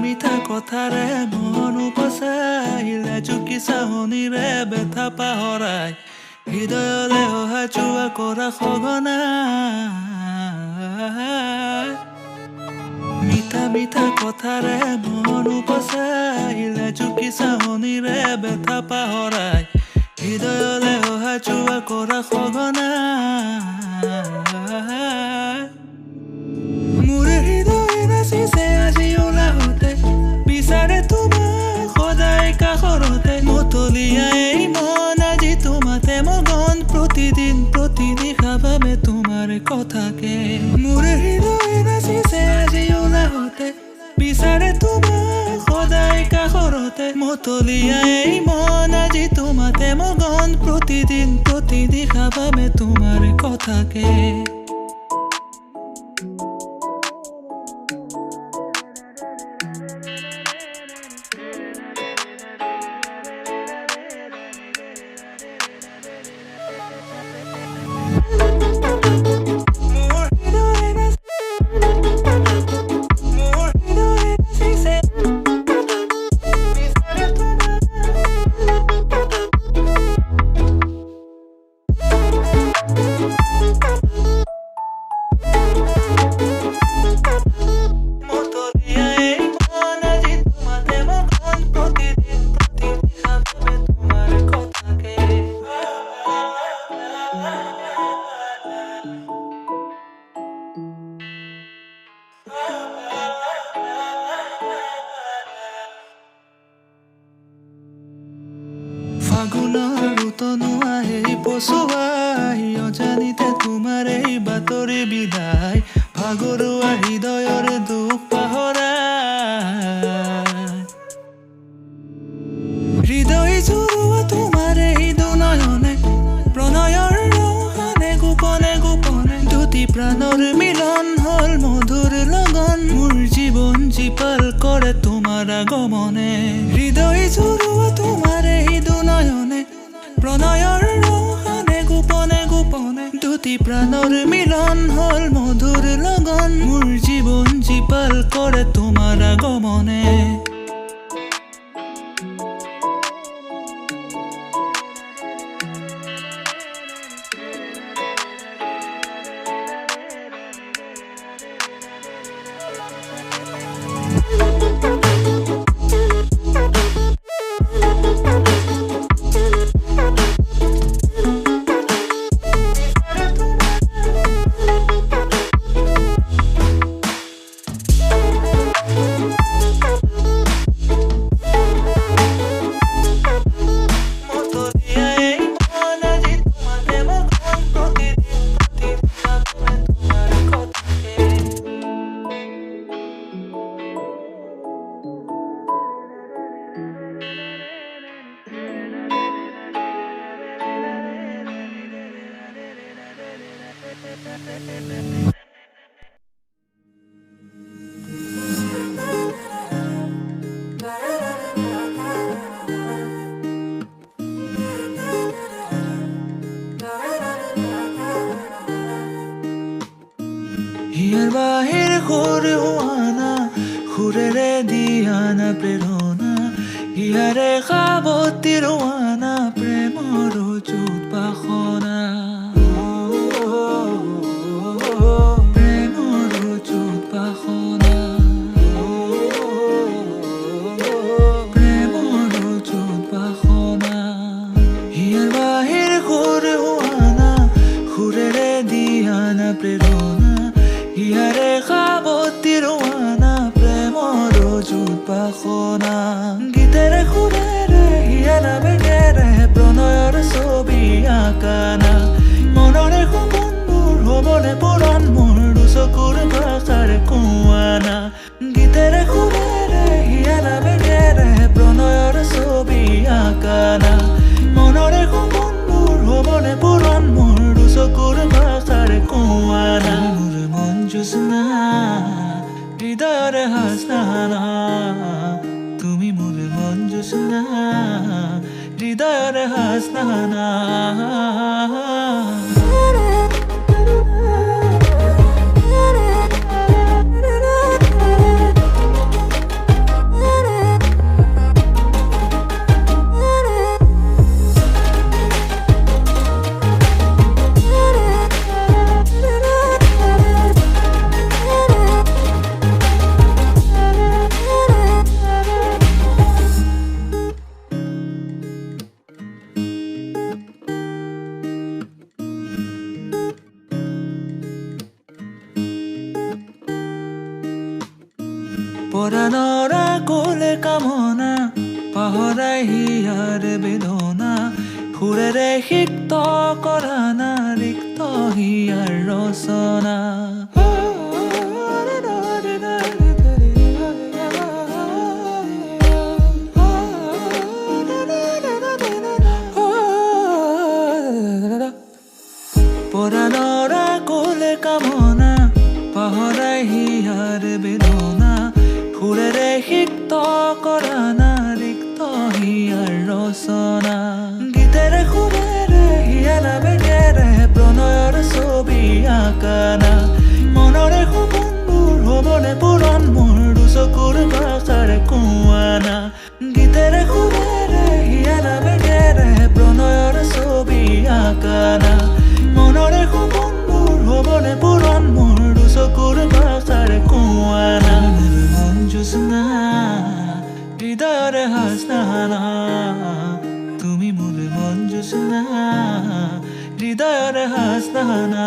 মিঠা কথাৰে মন উপচাইলে জুকি চাহনিৰে বেথা পাহৰাই হৃদয়লে অহা যোৱা কৰা সঘনাই মিঠা মিঠা কথাৰে মন উপচাইলে জুকি চাহনিৰে বেথা পাহৰাই হৃদয়লে অহা যোৱা কৰা সঘনাই মোৰ হৃদয় নাচিছে আজি ওলাহতে বিচাৰে তোমাক সদায় কাষৰতে মতলীয়াই মন আজি তোমাতে মগন প্ৰতিদিন প্ৰতিনিশা ভাবে তোমাৰ কথাকে মোৰ হৃদয় নাচিছে আজি ওলাহতে বিচাৰে তোমাক সদায় কাষৰতে মতলীয়াই মন আজি তোমাতে মগন প্ৰতিদিন প্ৰতিনিশা ভাবে তোমাৰ কথাকে ফাগুনৰ উতনোৱা এই পচুৱাই অজানিতে তোমাৰ এই বাতৰি বিদায় ভাগৰুৱা হৃদয়ৰ দুখ পাহৰাই হৃদয় জুৰুৱা তোমাৰ এই দুনয়নে প্ৰণয়ৰ ৰহানে গোপনে গোপনে দুটি প্ৰাণৰ মিলন হল মধুৰ লগন মোৰ জীৱন জীপাল কৰে তোমাৰ আগমনে হৃদয় জুৰুৱা তোমাৰ এই দুনয়নে প্ৰণয়ৰ ৰহানে গোপনে গোপনে দুটি প্ৰাণৰ মিলন হল মধুৰ লগন মোৰ জীৱন জীপাল কৰে তোমাৰ আগমনে হিয়াৰ বাহিৰ সুৰ হোৱানা সুৰেৰে দিয়ানা প্ৰেৰণা হিয়াৰে সাৱতী ৰোৱানা প্ৰেমৰ যুত বাসনা প্ৰেমৰ যুত বাসনা প্ৰেমৰ যুত বাসনা হিয়াৰ বাহিৰ সুৰ হোৱানা সুৰেৰে দিয়ানা প্ৰেৰণা হিয়াৰে সাৱতী ৰোৱানা প্ৰেমৰ যুত বাসনা গীতেৰে সুৰেৰে হিয়াৰা বেগেৰে প্ৰণয়ৰ ছবি আঁকানা মনৰে সপোনবোৰ হ'বনে পূৰণ মোৰ দুচকুৰ ভাষাৰে কোৱানা গীতেৰে সুৰেৰে হিয়াৰা বেগেৰে প্ৰণয়ৰ ছবি আঁকানা মনৰে সপোনবোৰ হ'বনে পূৰণ মোৰ দুচকুৰ ভাষাৰে কোৱানা জোৎস্না হৃদয়ৰে হাসনা তুমি মোৰ মন জোৎস্না হৃদয়ৰে হাসনা পৰাণৰা কোলে কামনা পাহৰাই হিয়াৰ বেদনা সুৰেৰে সিক্ত কৰা না ৰিক্ত হিয়াৰ ৰচনা পৰাণৰা কোলে কামনা পাহৰাই হিয়াৰ বেদনা সুৰেৰে সিক্ত কৰা না ৰিক্ত হিয়াৰ ৰচনা গীতেৰে সুৰেৰে হিয়াৰ বেগেৰে প্ৰণয়ৰ ছবি আঁকানা মনৰে সপোনবোৰ হ'বনে পূৰণ মোৰ দুচকুৰ ভাষাৰে কোৱানা গীতেৰে সুৰেৰে হিয়াৰ বেগেৰে প্ৰণয়ৰ ছবি আঁকানা মনৰে সপোনবোৰ হ'বনে পূৰণ মোৰ দুচকুৰ ভাষাৰে কোৱানা মন জোছনা হৃদয়ৰে হাসনা তুমি মোৰ মন জোছনা হৃদয়ৰে হাসনা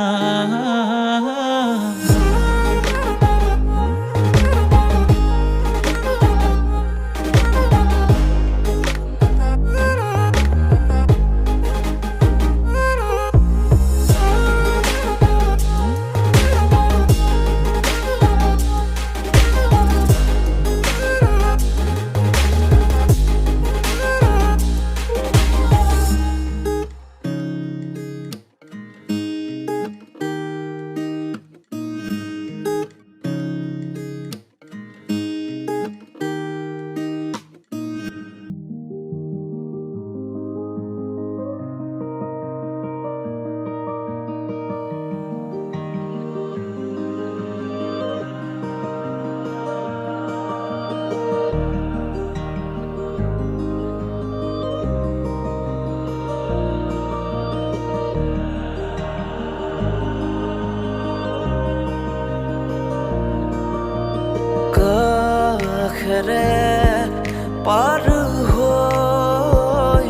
পাৰ হৈ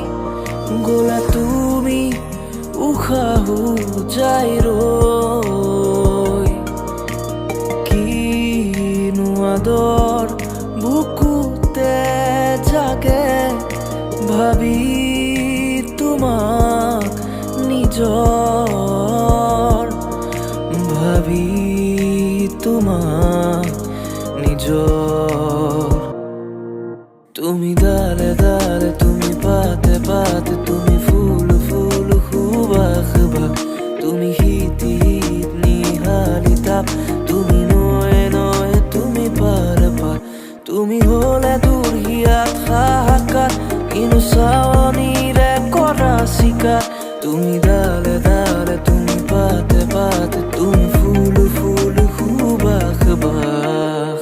গ'লা তুমি উশাহ যায় ৰৈ কিনো আদৰ বুকুতে জাগে ভাবি তোমাক নিজৰ ভাবি তোমাক নিজৰ তুমি ডালে ডালে তুমি পাতে পাতে তুমি ফুল ফুল সুবাস বাস তুমি শীত শীত নিহালি তাপ তুমি নয়ে নয়ে তুমি পাৰ পাৰ তুমি হ'লে দূৰ হিয়াত হাহাকাৰ কিনো চাৱনিৰে কৰা চিকাৰ তুমি ডালে ডালে তুমি পাতে পাতে তুমি ফুল ফুল সুবাস বাস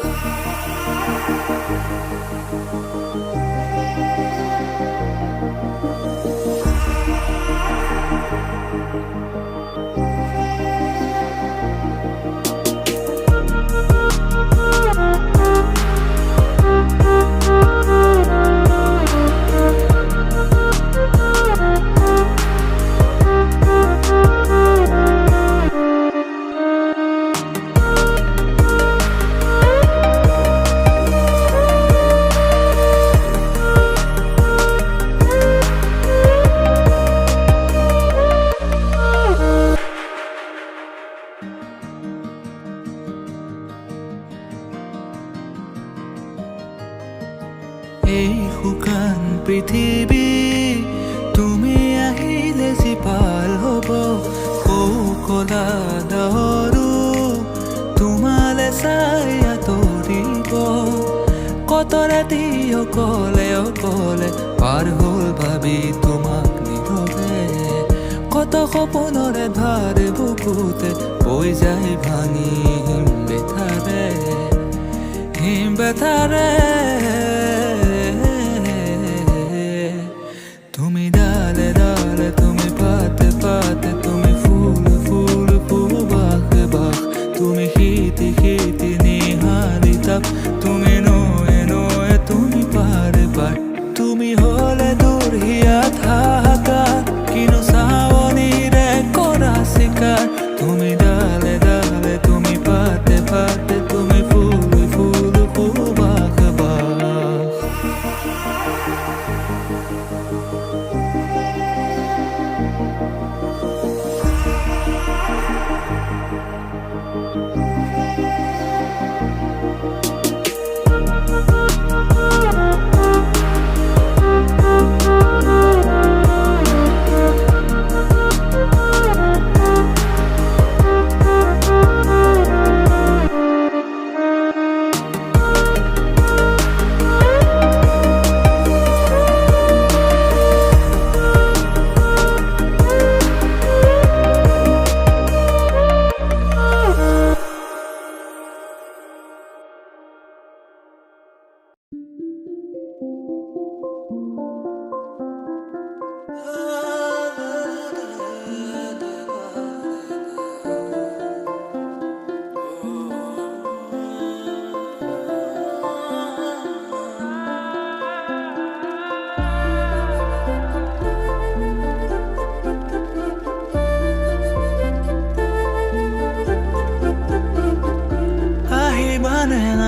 এই শুকান পৃথিৱী তুমি আহিলে জীপাল হ'ব কলা দহৰু তোমালে চাই আঁতৰিব কত ৰাতি অকলে অকলে পাৰ হ'ল ভাবি তোমাক নীৰৱে কত সপোনৰে ধাৰ বুকুতে বৈ যায় ভাঙি হিম বেথাৰে তুমি ডালে ডালে তুমি পাতে পাতে তুমি ফুল ফুল সুবাস বাস তুমি শীতি শীতি নিহালি তাপ তুমি নয়ে নয়ে তুমি পাৰ পাৰ তুমি হ'লে দূৰ হিয়াত হাহাকাৰ কিনো চাৱনিৰে কৰা চিকাৰ তুমি ডালে ডালে তুমি পাতে পাতে তুমি ফুল ফুল সুবাস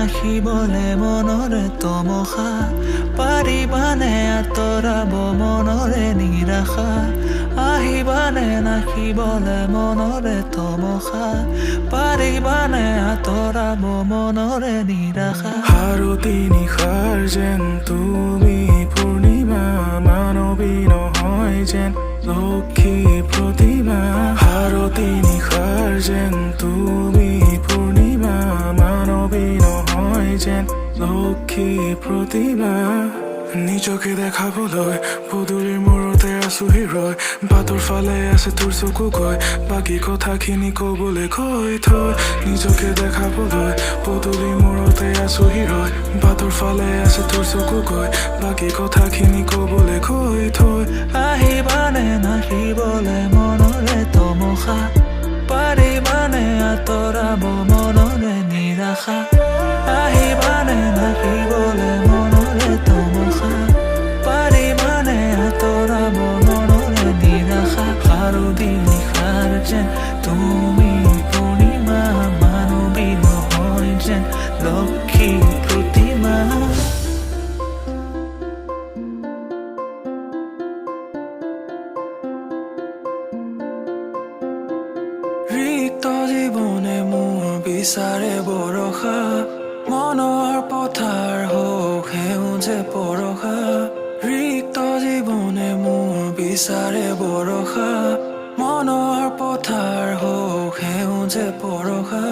নাহিবলে মনৰে তমসা পাৰিবানে আঁতৰাব মনৰে নিৰাশা আহিবানে নাহিবলে মনৰে তমসা পাৰিবানে আঁতৰাব মনৰে নিৰাশা হাৰতি নিশাৰ যেন তুমি পূৰ্ণিমা মানৱী নহয় যেন লক্ষী প্ৰতিমা হাৰতি নিশাৰ যেন তুমি পূৰ্ণিমা মানৱী নহয় যেন লক্ষী প্ৰতিমা নিজকে দেখাবলৈ পদূলিৰ মূৰতে আছো হিৰয় বাটৰ ফালে আছে তোৰ চকু গৈ বাকী কথাখিনি কবলৈ কৈ থৈ নিজকে দেখাবলৈ পদূলিৰ মূৰতে আছো হিৰয় বাটৰ ফালে আছে তোৰ চকু গৈ বাকী কথাখিনি কবলৈ কৈ থৈ আহিবানে নাহিবলে মনৰে তমসা পাৰিবানে আঁতৰাব মনৰে নিৰাশা আহিবানে নাহিবলে মনৰে তমসা পাৰিবানে আঁতৰাব মনৰে নিৰাশা হাৰতি নিশাৰ যেন তুমি পূৰ্ণিমা মানৱী নহয় যেন লক্ষী প্ৰতিমা ৰিক্ত জীৱনে মোৰ বিচাৰে বৰষা মনৰ পথাৰ হওক সেউজে পৰশা ৰিক্ত জীৱনে মোৰ বিচাৰে বৰষা মনৰ পথাৰ হওক সেউজে পৰশা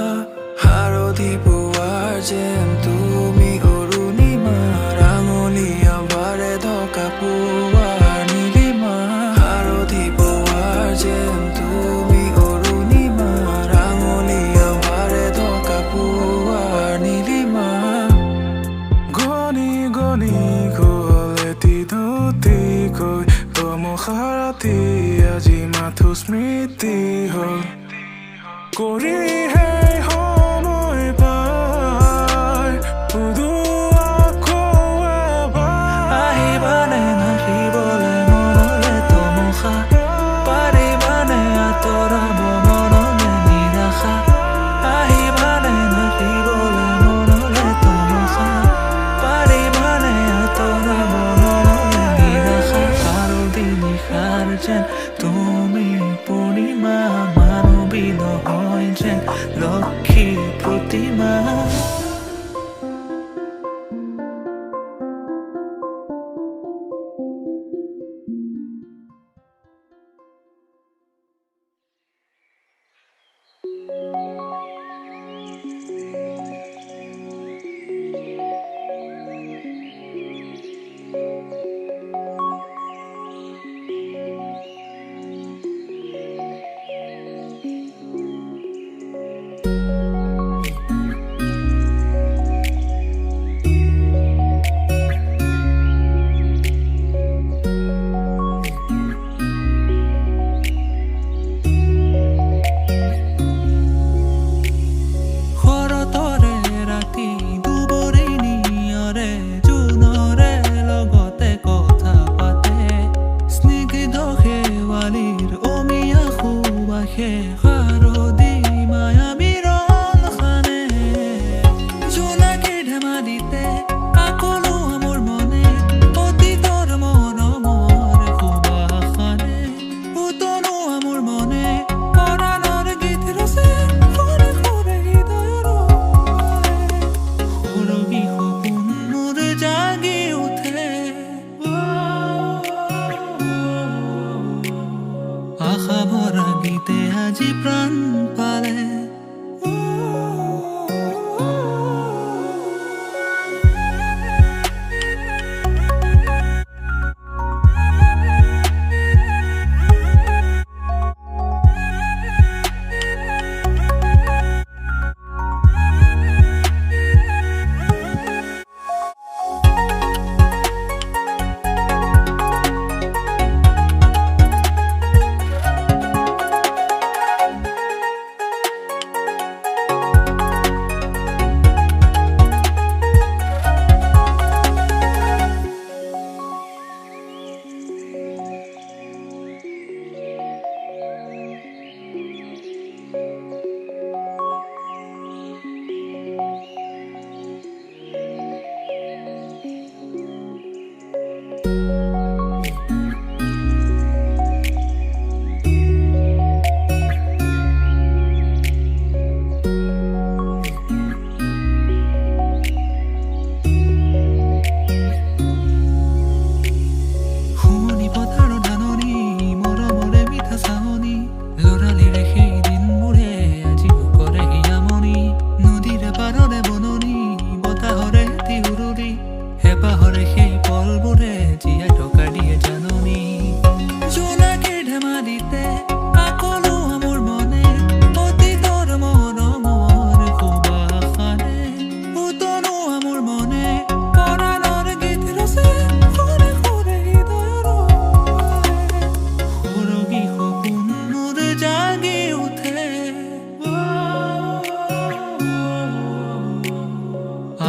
হাৰতি পুৱাৰ যেন তুমি অৰুণিমা ৰাঙলীয়া বাৰে ঢকা পুৱাৰ নীলিমা হাৰতি পুৱাৰ যেন তুমি অৰুণিমা ৰাঙলীয়া বাৰে ঢকা পুৱাৰ নীলিমা গণি গণি গ'ল এটি দুটিকৈ তমসা ৰাতি আজি মাথো স্মৃতি হ'ল কৰিহে সময় পায় সুধো আকৌ এবাৰ আহিবানে নাহিবলে মনৰে তমসা পাৰিবানে আঁতৰাব মনৰে নিৰাশা আহিবানে নাহিবলে মনৰে তমসা পাৰিবানে আঁতৰাব মনৰে নিৰাশা হাৰতি নিশাৰ যেন তুমি পূৰ্ণিমা মানৱী নহয় যেন লক্ষী প্ৰতিমা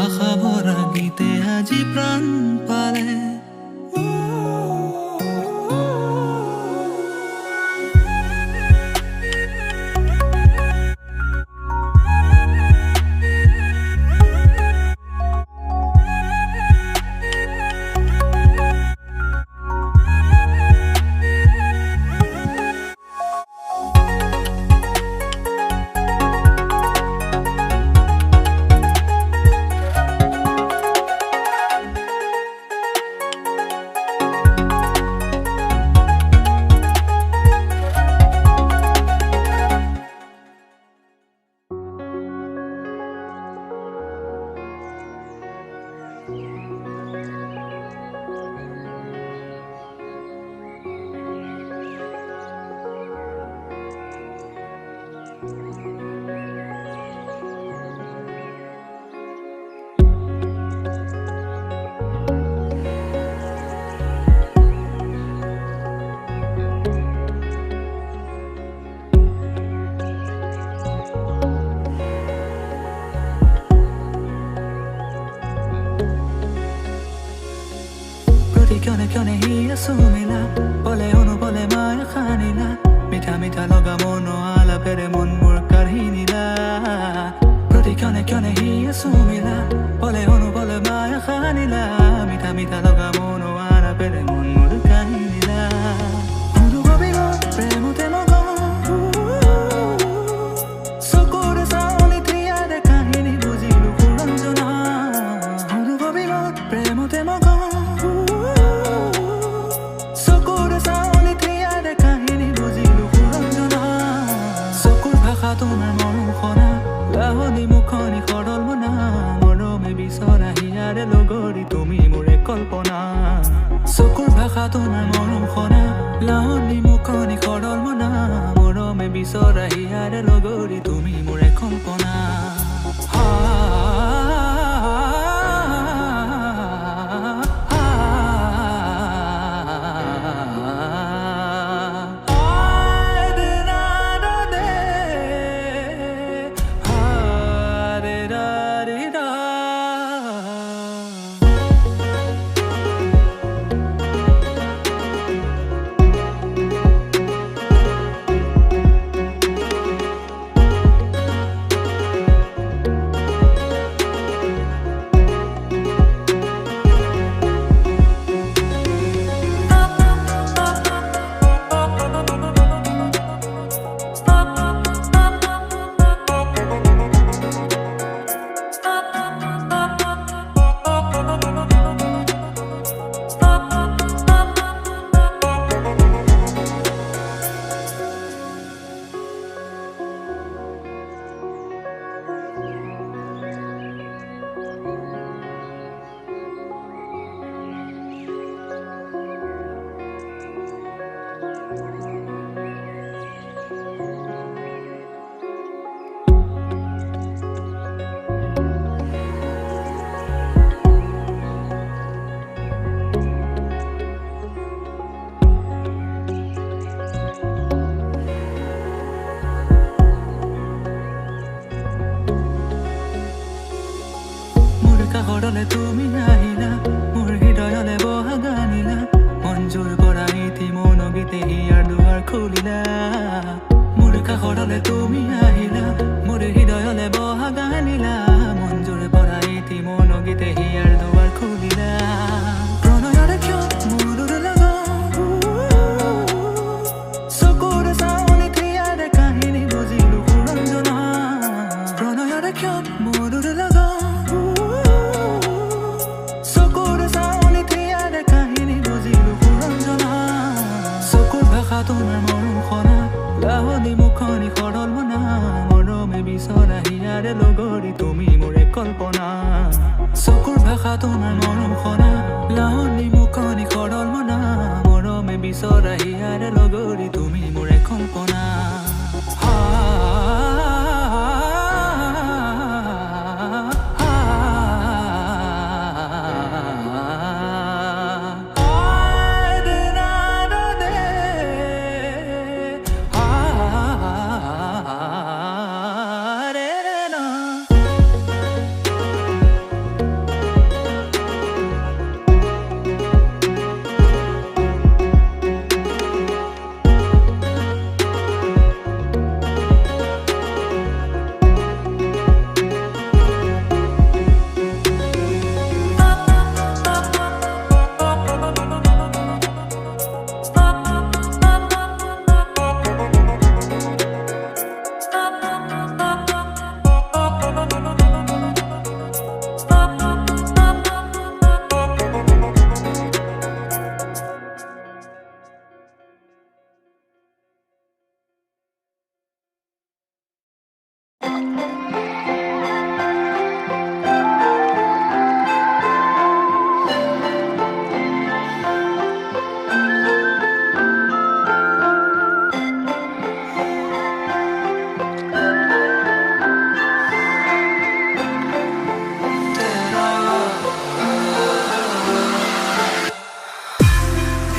আশা ভৰা গীতে আজি প্ৰাণ পালে Kione hiya sumila Bole ono bole maya khanila Mitha mitha loga mono ala pere mon mur karhinila Proti kione hiya sumila Bole ono bole maya khanila Mitha mitha loga mono ala pere mon mur karhinila Uru gobigo premo te mogo Sokore saoni triya de kahini bujilu kuranjana Uru gobigo premo te mogo তোমার মরম খনা লাহনি মুখনি খৰল মনা মৰমে বিচৰা হিয়াৰে লগৰি তুমি মোৰে কল্পনা চকুৰ ভাষা তোমাৰ মৰম খনা লাহনি মুখনি খৰল মনা মৰমে বিচৰা হিয়াৰে লগৰি তুমি মোৰে কল্পনা কাষৰলে তুমি আহিলা মোৰ হৃদয়লে বহা গানিলা মঞ্জুৰ কৰা ইতি মনগীতে হিয়াৰ দুৱাৰ খুলিলা মোৰ কাষৰলে তুমি আহিলা মোৰ হৃদয়লে বহা গানিলা মঞ্জুৰ কৰা ইতি মনগীতে হিয়াৰ দুৱাৰ খুলিলা প্ৰণয়ৰে কিয় মধুৰ লগন চকুৰ চাৱনি তিয়াৰে কাহিনী বুজিলো সুৰঞ্জনা চকুৰ ভাষা তোমাৰ মৰম খনা লাহনি মুখনি সৰল মনা মৰমে বিচৰা হিয়াৰে লগৰী তুমি মোৰে কল্পনা চকুৰ ভাষা তোমাৰ মৰম খনা লাহনি মুখনি সৰল মনা মৰমে বিচৰা হিয়াৰে লগৰী তুমি মোৰে কল্পনা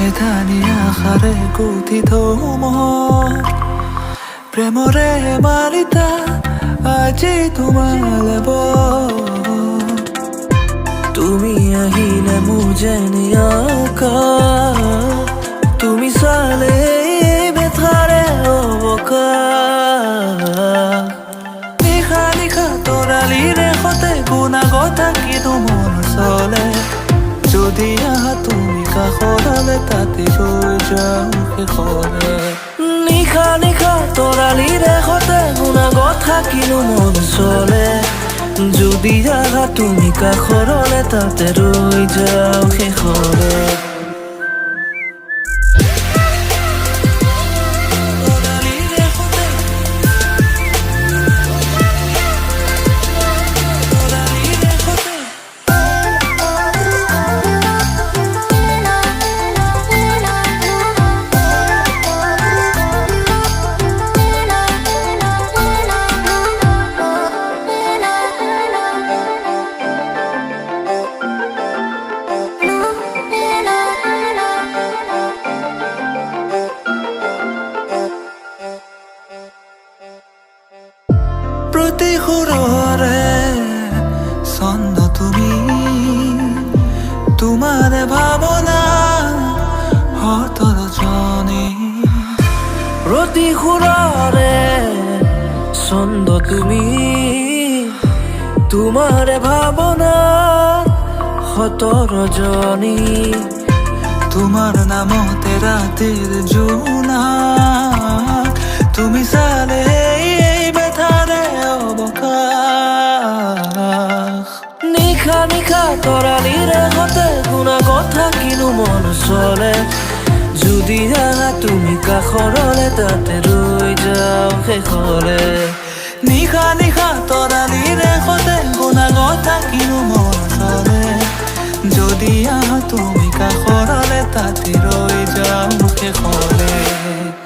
এধানি আশাৰে গঠিত মন প্ৰেমৰে মালিতা আজি তোমালে তুমি আহিলে মোৰ যেন আকাশ তুমি চালে বেথাৰে অৱকাশ নিশা নিশা তৰালিৰে সতে গুণাগত কিন্তু মন চলে যদি আহা তুমি কাষলে তাতে ৰৈ যাওঁ শেষলে নিশা নিশা তৰালিৰে সতে গুণাগত থাকিনো মন চলে যদি আহা তুমি কাষলে তাতে ৰৈ যাওঁ শেষলে প্ৰতি সুৰৰে ছন্দ তুমি তোমাৰ ভাৱনা হতৰ জনী প্ৰতি সুৰৰে ছন্দ তুমি তোমাৰ ভাৱনা হতৰ জনী তোমাৰ নামতে ৰাতিৰ জোনা তুমি চালে নিশা নিশা তৰালিৰে সতে গুণাগত থাকিনো মন চলে যদি আহা তুমি কাষৰলে তাতে ৰৈ যাওঁ শেষলে নিশা নিশা তৰালিৰে সতে গুণাগত থাকিনো মন চলে যদি আহা তুমি কাষৰলে তাতে ৰৈ যাওঁ শেষলে